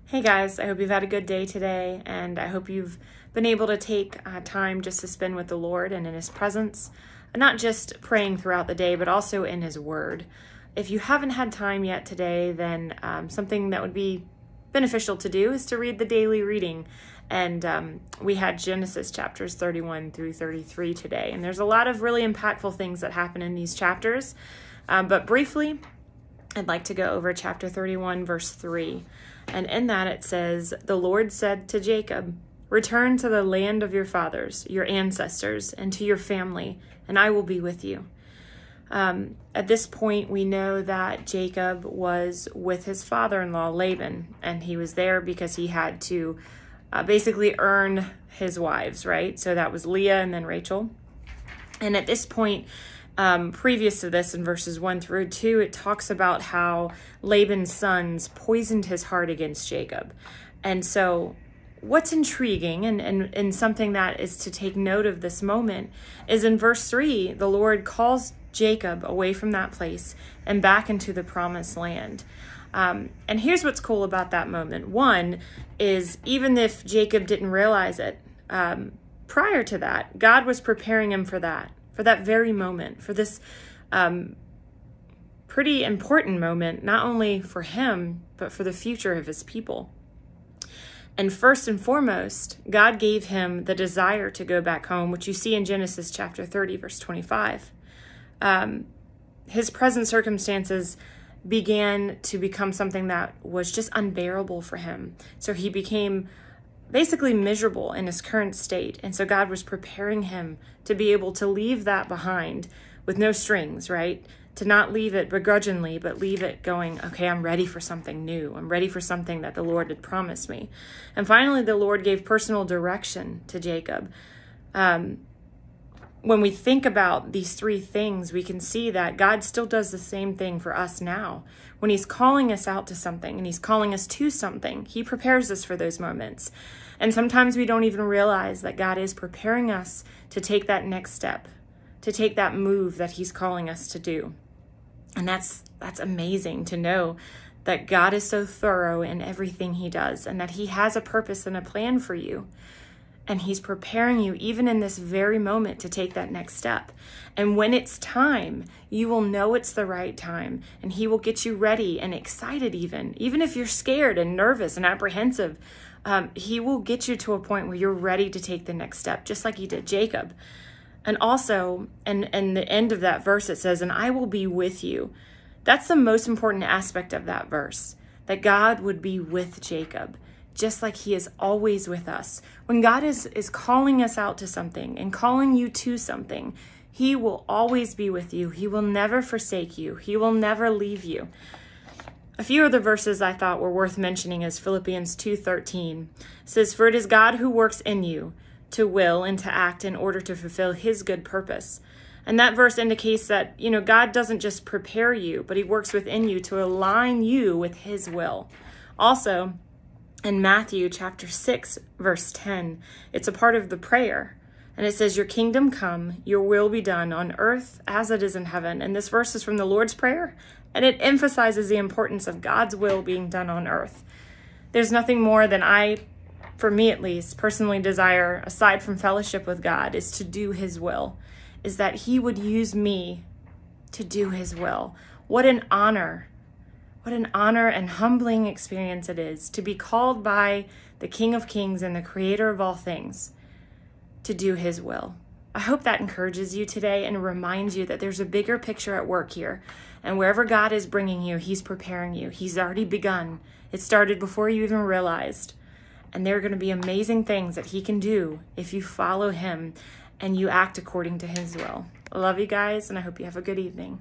Hey guys, I hope you've had a good day today, and I hope you've been able to take time just to spend with the Lord and in His presence, and not just praying throughout the day, but also in His Word. If you haven't had time yet today, then something that would be beneficial to do is to read the daily reading. And we had Genesis chapters 31 through 33 today, and there's a lot of really impactful things that happen in these chapters. But briefly, I'd like to go over chapter 31, verse 3. And in that it says, "The Lord said to Jacob, 'Return to the land of your fathers, your ancestors, and to your family, and I will be with you.'" At this point, we know that Jacob was with his father-in-law, Laban, and he was there because he had to basically earn his wives, right? So that was Leah and then Rachel. And at this point, previous to this, in verses 1 through 2, it talks about how Laban's sons poisoned his heart against Jacob. And so what's intriguing and something that is to take note of this moment is in verse 3, the Lord calls Jacob away from that place and back into the promised land. And here's what's cool about that moment. One is, even if Jacob didn't realize it, prior to that, God was preparing him for that very moment, for this pretty important moment, not only for him, but for the future of his people. And first and foremost, God gave him the desire to go back home, which you see in Genesis chapter 30, verse 25. His present circumstances began to become something that was just unbearable for him. So he became basically miserable in his current state. And so God was preparing him to be able to leave that behind with no strings, right? To not leave it begrudgingly, but leave it going, okay, I'm ready for something new. I'm ready for something that the Lord had promised me. And finally, the Lord gave personal direction to Jacob. When we think about these three things, we can see that God still does the same thing for us now. When He's calling us out to something and He's calling us to something, He prepares us for those moments. And sometimes we don't even realize that God is preparing us to take that next step, to take that move that He's calling us to do. And that's amazing to know that God is so thorough in everything He does, and that He has a purpose and a plan for you. And He's preparing you even in this very moment to take that next step. And when it's time, you will know it's the right time, and He will get you ready and excited even if you're scared and nervous and apprehensive. He will get you to a point where you're ready to take the next step, just like He did Jacob. And also, and the end of that verse, it says, "And I will be with you." That's the most important aspect of that verse, that God would be with Jacob, just like He is always with us. When God is calling us out to something and calling you to something, He will always be with you. He will never forsake you. He will never leave you. A few other verses I thought were worth mentioning is Philippians 2:13. It says, "For it is God who works in you to will and to act in order to fulfill His good purpose." And that verse indicates that, God doesn't just prepare you, but He works within you to align you with His will. Also, in Matthew chapter 6, verse 10, it's a part of the prayer. And it says, "Your kingdom come, your will be done on earth as it is in heaven." And this verse is from the Lord's Prayer, and it emphasizes the importance of God's will being done on earth. There's nothing more than for me at least, personally desire, aside from fellowship with God, is to do His will, is that He would use me to do His will. What an honor and humbling experience it is to be called by the King of Kings and the Creator of all things to do His will. I hope that encourages you today and reminds you that there's a bigger picture at work here. And wherever God is bringing you, He's preparing you. He's already begun. It started before you even realized. And there are going to be amazing things that He can do if you follow Him and you act according to His will. I love you guys, and I hope you have a good evening.